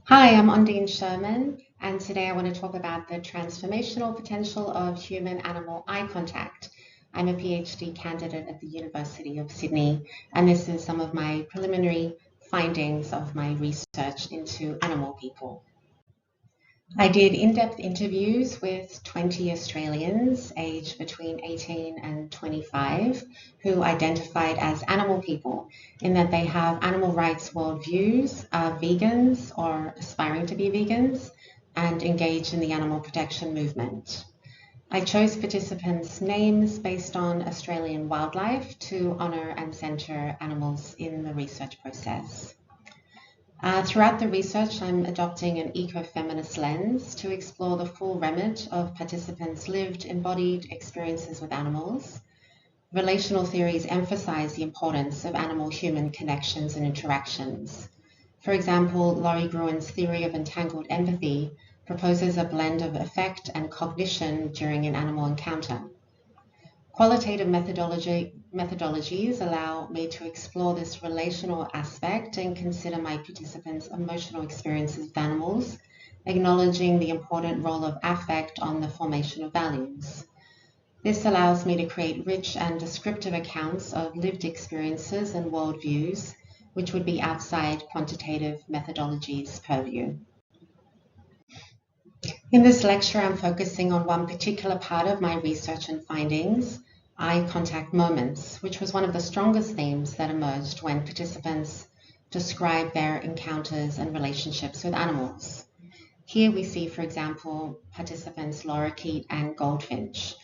Hi, I'm Odine Sherman, and today I want to talk about the transformational potential of human-animal eye contact. I'm a PhD candidate at the University of Sydney, and this is some of my preliminary findings of my research into animal people. I did in-depth interviews with 20 Australians aged between 18 and 25 who identified as animal people in that they have animal rights worldviews, are vegans or aspiring to be vegans, and engage in the animal protection movement. I chose participants' names based on Australian wildlife to honour and centre animals in the research process. Throughout the research, I'm adopting an ecofeminist lens to explore the full remit of participants' lived, embodied experiences with animals. Relational theories emphasize the importance of animal-human connections and interactions. For example, Laurie Gruen's theory of entangled empathy proposes a blend of affect and cognition during an animal encounter. Qualitative methodologies allow me to explore this relational aspect and consider my participants' emotional experiences with animals, acknowledging the important role of affect on the formation of values. This allows me to create rich and descriptive accounts of lived experiences and worldviews, which would be outside quantitative methodologies' purview. In this lecture, I'm focusing on one particular part of my research and findings, eye contact moments, which was one of the strongest themes that emerged when participants described their encounters and relationships with animals. Here we see, for example, participants lorikeet and goldfinch.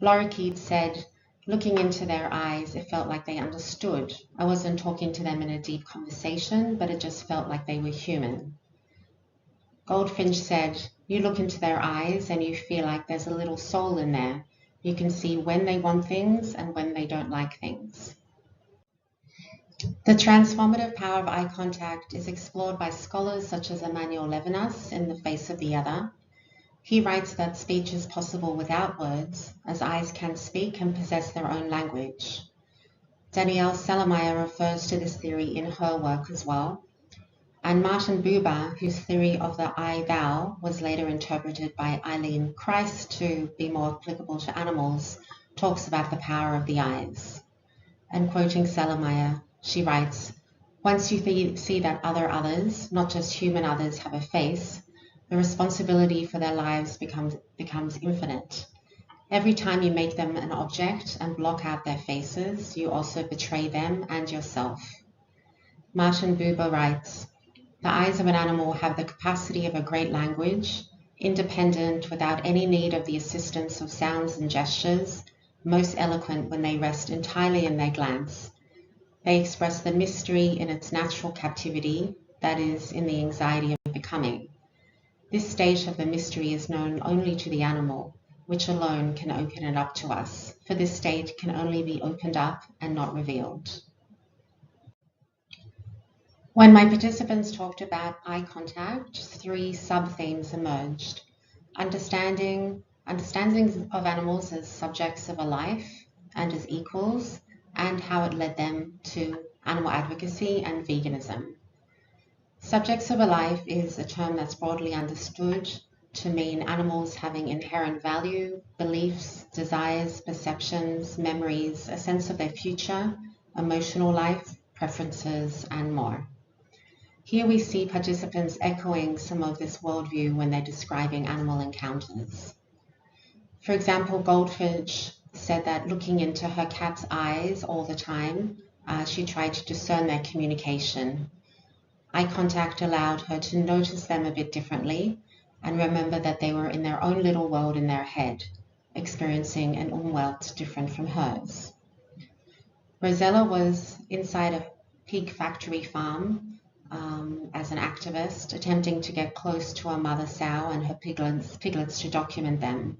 Lorikeet said, looking into their eyes, it felt like they understood. I wasn't talking to them in a deep conversation, but it just felt like they were human. Goldfinch said, you look into their eyes and you feel like there's a little soul in there. You can see when they want things and when they don't like things. The transformative power of eye contact is explored by scholars such as Emmanuel Levinas in The Face of the Other. He writes that speech is possible without words, as eyes can speak and possess their own language. Danielle Celermajer refers to this theory in her work as well. And Martin Buber, whose theory of the I-thou was later interpreted by Eileen Christ to be more applicable to animals, talks about the power of the eyes. And quoting Celermajer, she writes, once you see that others, not just human others, have a face, the responsibility for their lives becomes infinite. Every time you make them an object and block out their faces, you also betray them and yourself. Martin Buber writes, the eyes of an animal have the capacity of a great language, independent without any need of the assistance of sounds and gestures, most eloquent when they rest entirely in their glance. They express the mystery in its natural captivity, that is, in the anxiety of becoming. This stage of the mystery is known only to the animal, which alone can open it up to us, for this state can only be opened up and not revealed. When my participants talked about eye contact, three sub-themes emerged. Understanding of animals as subjects of a life and as equals, and how it led them to animal advocacy and veganism. Subjects of a life is a term that's broadly understood to mean animals having inherent value, beliefs, desires, perceptions, memories, a sense of their future, emotional life, preferences, and more. Here we see participants echoing some of this worldview when they're describing animal encounters. For example, Goldfinch said that looking into her cat's eyes all the time, she tried to discern their communication. Eye contact allowed her to notice them a bit differently and remember that they were in their own little world in their head, experiencing an Umwelt different from hers. Rosella was inside a pig factory farm as an activist, attempting to get close to her mother sow and her piglets to document them,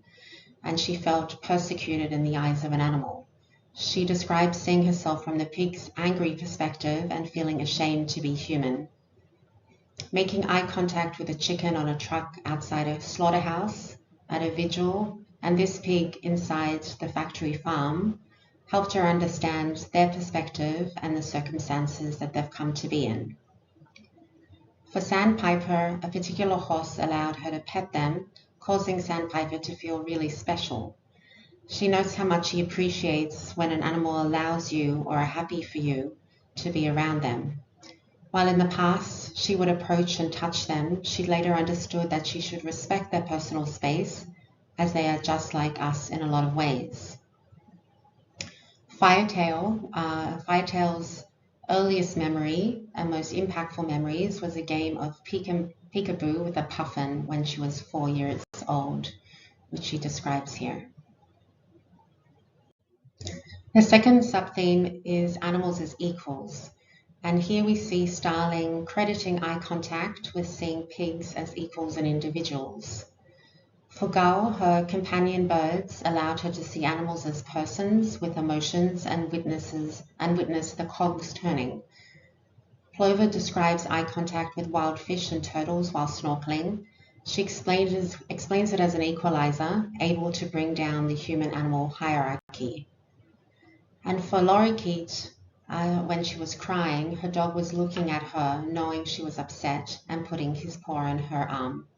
and she felt persecuted in the eyes of an animal. She described seeing herself from the pig's angry perspective and feeling ashamed to be human. Making eye contact with a chicken on a truck outside a slaughterhouse at a vigil, and this pig inside the factory farm, helped her understand their perspective and the circumstances that they've come to be in. For Sandpiper, a particular horse allowed her to pet them, causing Sandpiper to feel really special. She notes how much she appreciates when an animal allows you or are happy for you to be around them. While in the past she would approach and touch them, she later understood that she should respect their personal space, as they are just like us in a lot of ways. Firetail's earliest memory and most impactful memories was a game of peekaboo with a puffin when she was 4 years old, which she describes here. The second subtheme is animals as equals. And here we see Starling crediting eye contact with seeing pigs as equals and individuals. For Gull, her companion birds allowed her to see animals as persons with emotions and witness the cogs turning. Plover describes eye contact with wild fish and turtles while snorkeling. She explains it as an equalizer, able to bring down the human-animal hierarchy. And for Lorikeet, when she was crying, her dog was looking at her, knowing she was upset, and putting his paw on her arm.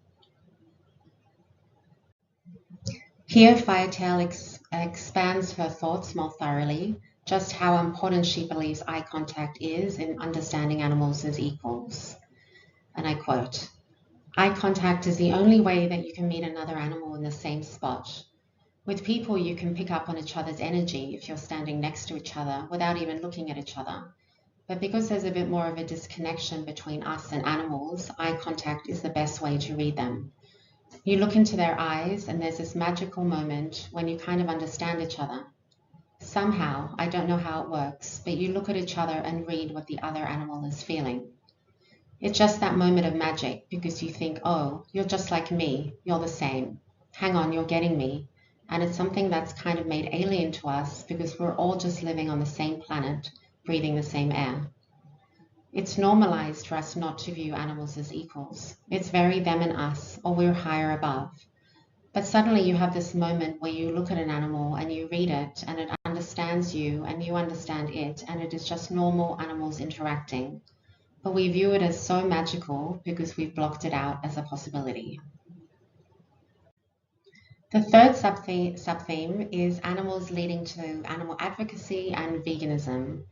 Here, Firetail expands her thoughts more thoroughly, just how important she believes eye contact is in understanding animals as equals. And I quote, "Eye contact is the only way that you can meet another animal in the same spot. With people, you can pick up on each other's energy if you're standing next to each other without even looking at each other. But because there's a bit more of a disconnection between us and animals, eye contact is the best way to read them. You look into their eyes and there's this magical moment when you kind of understand each other. Somehow, I don't know how it works, but you look at each other and read what the other animal is feeling. It's just that moment of magic because you think, oh, you're just like me, you're the same. Hang on, you're getting me. And it's something that's kind of made alien to us because we're all just living on the same planet, breathing the same air. It's normalized for us not to view animals as equals. It's very them and us, or we're higher above. But suddenly you have this moment where you look at an animal and you read it and it understands you and you understand it, and it is just normal animals interacting. But we view it as so magical because we've blocked it out as a possibility." The third subtheme is animals leading to animal advocacy and veganism.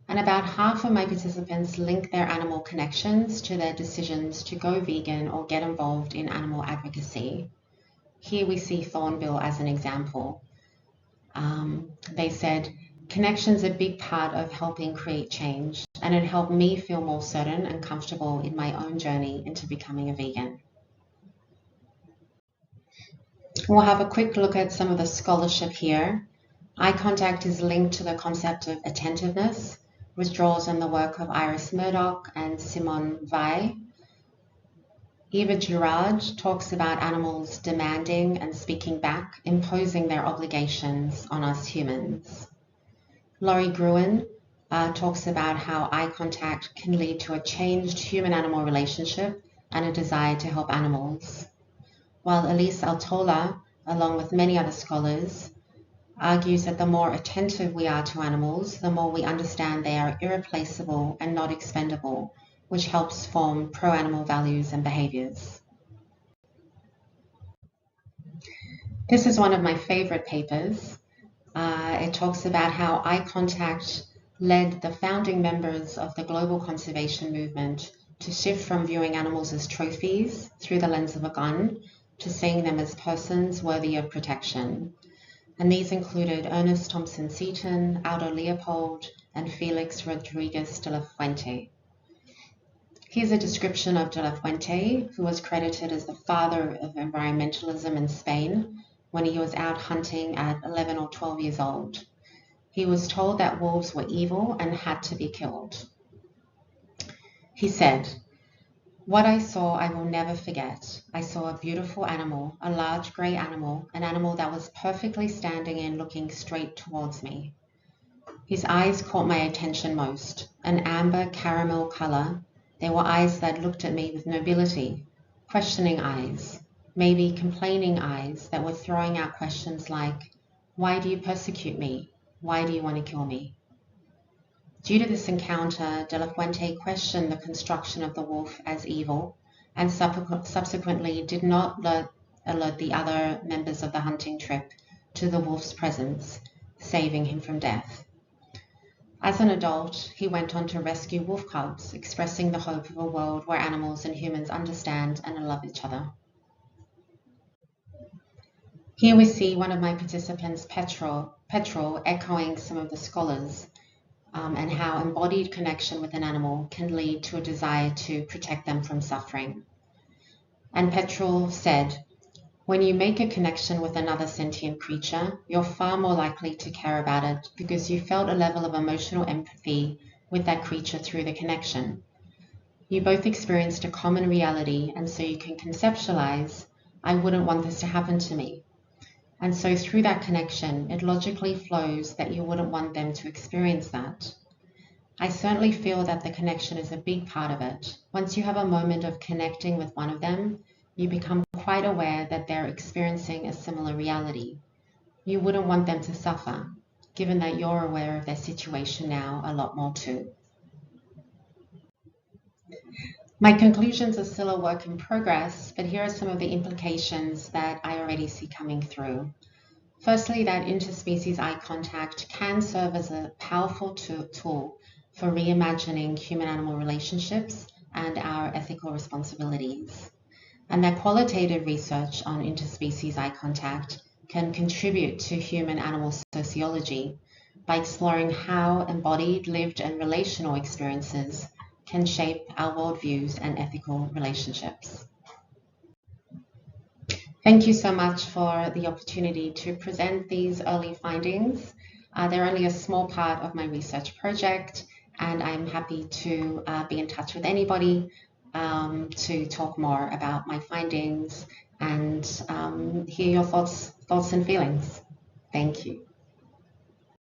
And about half of my participants link their animal connections to their decisions to go vegan or get involved in animal advocacy. Here we see Thornbill as an example. They said, "Connection's a big part of helping create change, and it helped me feel more certain and comfortable in my own journey into becoming a vegan." We'll have a quick look at some of the scholarship here. Eye contact is linked to the concept of attentiveness, which draws on the work of Iris Murdoch and Simone Weil. Eva Girard talks about animals demanding and speaking back, imposing their obligations on us humans. Laurie Gruen talks about how eye contact can lead to a changed human-animal relationship and a desire to help animals. While Elise Altola, along with many other scholars, argues that the more attentive we are to animals, the more we understand they are irreplaceable and not expendable, which helps form pro-animal values and behaviors. This is one of my favorite papers. It talks about how eye contact led the founding members of the global conservation movement to shift from viewing animals as trophies through the lens of a gun to seeing them as persons worthy of protection. And these included Ernest Thompson Seton, Aldo Leopold, and Felix Rodriguez de la Fuente. Here's a description of de la Fuente, who was credited as the father of environmentalism in Spain when he was out hunting at 11 or 12 years old. He was told that wolves were evil and had to be killed. He said, "What I saw I will never forget. I saw a beautiful animal, a large grey animal, an animal that was perfectly standing and looking straight towards me. His eyes caught my attention most, an amber caramel colour. They were eyes that looked at me with nobility, questioning eyes, maybe complaining eyes that were throwing out questions like, why do you persecute me? Why do you want to kill me?" Due to this encounter, De La Fuente questioned the construction of the wolf as evil and subsequently did not alert the other members of the hunting trip to the wolf's presence, saving him from death. As an adult, he went on to rescue wolf cubs, expressing the hope of a world where animals and humans understand and love each other. Here we see one of my participants, Petrol, echoing some of the scholars and how embodied connection with an animal can lead to a desire to protect them from suffering. And Petrol said, "When you make a connection with another sentient creature, you're far more likely to care about it because you felt a level of emotional empathy with that creature through the connection. You both experienced a common reality, and so you can conceptualize, I wouldn't want this to happen to me. And so through that connection, it logically flows that you wouldn't want them to experience that. I certainly feel that the connection is a big part of it. Once you have a moment of connecting with one of them, you become quite aware that they're experiencing a similar reality. You wouldn't want them to suffer, given that you're aware of their situation now a lot more too." My conclusions are still a work in progress, but here are some of the implications that I already see coming through. Firstly, that interspecies eye contact can serve as a powerful tool for reimagining human-animal relationships and our ethical responsibilities. And that qualitative research on interspecies eye contact can contribute to human-animal sociology by exploring how embodied, lived, and relational experiences can shape our worldviews and ethical relationships. Thank you so much for the opportunity to present these early findings. They're only a small part of my research project, and I'm happy to be in touch with anybody to talk more about my findings and hear your thoughts and feelings. Thank you.